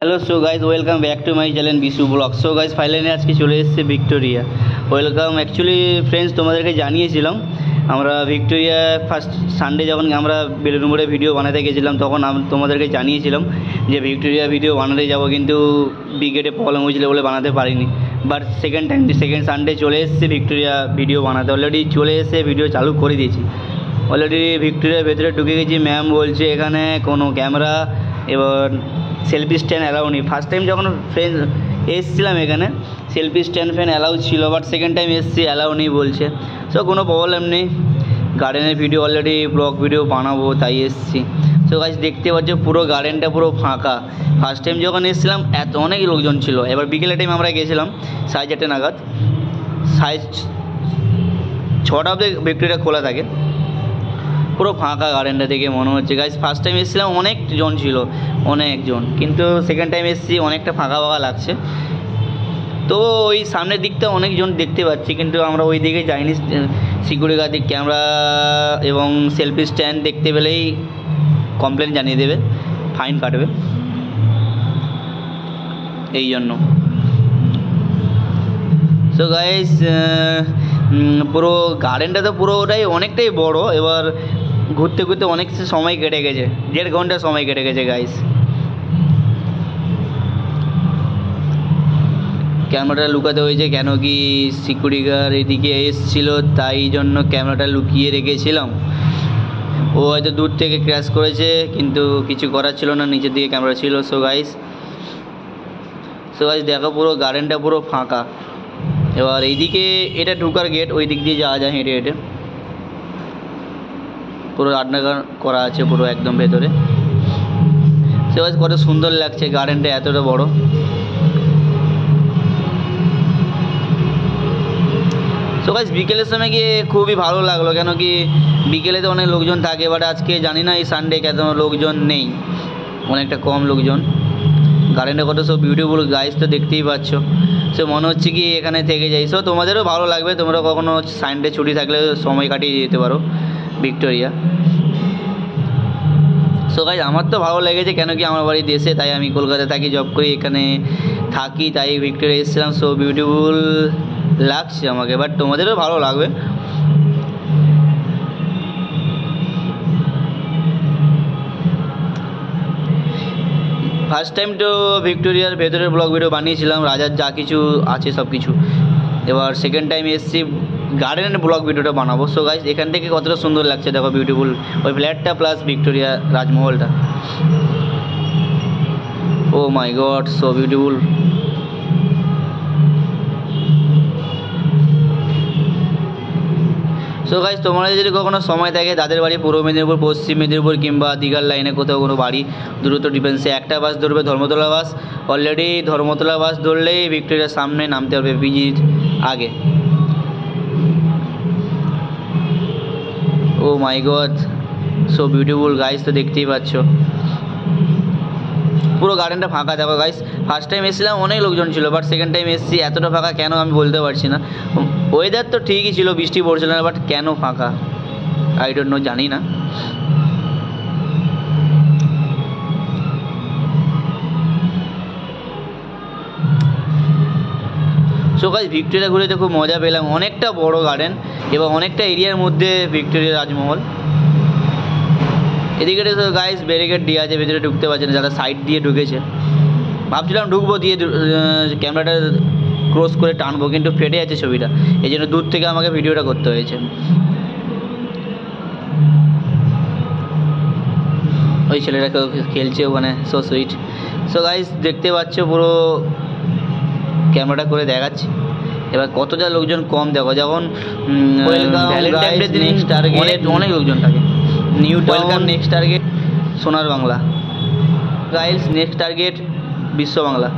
Hello so guys welcome back to my channel Bishu blog. So guys finally আজকে চলে এসেছে Victoria. Welcome. Actually friends তোমাদেরকে জানিয়েছিলাম আমরা ভিক্টোরিয়া ফার্স্ট সানডে যখন আমরা বেলুন মোড়ে ভিডিও বানাতে গেছিলাম তখন তোমাদেরকে জানিয়েছিলাম যে ভিক্টোরিয়া ভিডিও বানাতে যাব, কিন্তু বিকেটে প্রবলেম হয়েছিল বলে বানাতে পারিনি। বাট সেকেন্ড সানডে চলে এসেছে ভিক্টোরিয়া ভিডিও বানাতে। অলরেডি চলে এসে ভিডিও চালু করে দিয়েছি। অলরেডি ভিক্টোরিয়ার ভেতরে ঢুকে গেছি। ম্যাম বলছে এখানে কোনো ক্যামেরা এবার সেলফি স্ট্যান্ড অ্যালাউ নেই। ফার্স্ট টাইম যখন ফ্রেন্ড এসেছিলাম এখানে সেলফি স্ট্যান্ড ফ্যান অ্যালাউ ছিল, বাট সেকেন্ড টাইম এসেছি অ্যালাউ নেই বলছে। সো কোনো প্রবলেম নেই, গার্ডেনের ভিডিও অলরেডি ব্লগ ভিডিও বানাবো তাই এসেছি। সো গাইস দেখতে পাচ্ছ পুরো গার্ডেনটা পুরো ফাঁকা। ফার্স্ট টাইম যখন এসেছিলাম অনেক লোকজন ছিল। এবার বিকেলের টাইম আমরা গেছিলাম 4:30 নাগাদ। 6টা অবধি ভিক্টোরিয়া খোলা থাকে। পুরো ফাঁকা গার্ডেনটা দেখে মনে হচ্ছে। গাইস ফার্স্ট টাইম এসেছিলাম অনেকজন ছিল, অনেকজন, কিন্তু সেকেন্ড টাইম এসেছি অনেকটা ফাঁকা ফাঁকা লাগছে। তো ওই সামনের দিকটা অনেকজন দেখতে পাচ্ছি, কিন্তু আমরা ওই দিকে যাইনি। সিকিউরিটি গার্ড ক্যামেরা এবং সেলফি স্ট্যান্ড দেখতে পেলেই কমপ্লেন জানিয়ে দেবে, ফাইন কাটবে, এই জন্য। সো গাইস পুরো গার্ডেনটা তো পুরোটাই অনেকটাই বড়। এবার ঘুরতে ঘুরতে অনেক সময় কেটে গেছে, 1.5 ঘন্টা সময় কেটে গেছে গাইস। ক্যামেরাটা লুকাতে হয়েছে কেন কি সিকিউরিটি গার্ড এদিকে এসেছিলো, তাই জন্য ক্যামেরাটা লুকিয়ে রেখেছিলাম। ও হয়তো দূর থেকে ক্র্যাশ করেছে, কিন্তু কিছু করার ছিল না, নিচের দিকে ক্যামেরা ছিল। সো গাইস দেখো পুরো গার্ডেনটা পুরো ফাঁকা। এবার এইদিকে এটা ঢুকার গেট, ওই দিক দিয়ে যাওয়া যায় হেঁটে হেঁটে। পুরো রান্না করা আছে পুরো একদম ভেতরে। সে কত সুন্দর লাগছে গার্ডেনটা, এতটা বড়। সো গাইস বিকেলের সময় গিয়ে খুবই ভালো লাগলো, কেন কি বিকেলে তো অনেক লোকজন থাকে, বাট আজকে জানি না এই সানডে কেন লোকজন নেই, অনেকটা কম লোকজন। গার্ডেনটা কত সব বিউটিফুল গাইস, তো দেখতেই পাচ্ছ। সো মনে হচ্ছে কি এখানে থেকে যাই। সো তোমাদেরও ভালো লাগবে, তোমরা কখনো সানডে ছুটি থাকলে সময় কাটিয়ে যেতে পারো ভিক্টোরিয়া। সো গাইস আমার তো ভালো লেগেছে, কেন কি আমার বাড়ি দেশে, তাই আমি কলকাতায় থাকি, জব করি, এখানে থাকি, তাই ভিক্টোরিয়া এসেছিলাম। সো বিউটিফুল লাগছে আমাকে, বাট তোমাদেরও ভালো লাগবে। ফার্স্ট টাইম তো ভিক্টোরিয়ার ভেতরের ব্লগ ভিডিও বানিয়েছিলাম, রাজার যা কিছু আছে সব কিছু। এবার সেকেন্ড টাইম এসেছি গার্ডেনের ব্লগ ভিডিওটা বানাবো। সো গাইস এখান থেকে কতটা সুন্দর লাগছে দেখো, বিউটিফুল ওই ফ্ল্যাটটা প্লাস ভিক্টোরিয়া রাজমহলটা। Oh my god, so beautiful. So guys তোমরা যদি কখনো সময় থাকে, তাদের বাড়ি পূর্ব মেদিনীপুর, পশ্চিম মেদিনীপুর কিংবা দীঘার লাইনে কোথাও কোনো বাড়ি, দ্রুত ডিফেন্সে একটা বাস ধরবে, ধর্মতলা বাস। অলরেডি ধর্মতলা বাস ধরলেই ভিক্টোরিয়ার সামনে নামতে হবে, পিজির আগে। ও my god, so beautiful guys, তো দেখতেই পাচ্ছ পুরো গার্ডেনটা ফাঁকা। দেখো গাইস ফার্স্ট টাইম এসেছিলাম অনেক লোকজন ছিল, বাট সেকেন্ড টাইম এসেছি এতটা ফাঁকা কেন আমি বলতে পারছি না। ওয়েদার তো ঠিকই ছিল, বৃষ্টি পড়ছিল না, বাট কেন ফাঁকা আই ডোন্ট নো, জানি না। সো গাইস ভিক্টোরিয়া ঘুরেতে খুব মজা পেলাম। অনেকটা বড় গার্ডেন এবং অনেকটা এরিয়ার মধ্যে ভিক্টোরিয়া রাজমহল। এদিকে তো গাইস ব্যারিকেড দিয়ে আছে, ভেতরে ঢুকতে পারছে না, যারা সাইড দিয়ে ঢুকেছে। ভাবছিলাম ঢুকবো দিয়ে ক্যামেরাটা ক্রস করে টানবো, কিন্তু ফেটে আছে ছবিটা, এই জন্য দূর থেকে আমাকে ভিডিওটা করতে হয়েছে। ওই ছেলেটা খেলছে ওখানে, সো সুইট। সো গাইস দেখতে পাচ্ছ পুরো ক্যামেরাটা করে দেখাচ্ছি। এবার কতটা লোকজন কম দেখো, যখন ভ্যালেন্টাইন ডে দিন অনেক লোকজন থাকে। নিউ টাউন, নেক্সট টার্গেট সোনার বাংলা, গাইস নেক্সট টার্গেট বিশ্ব বাংলা।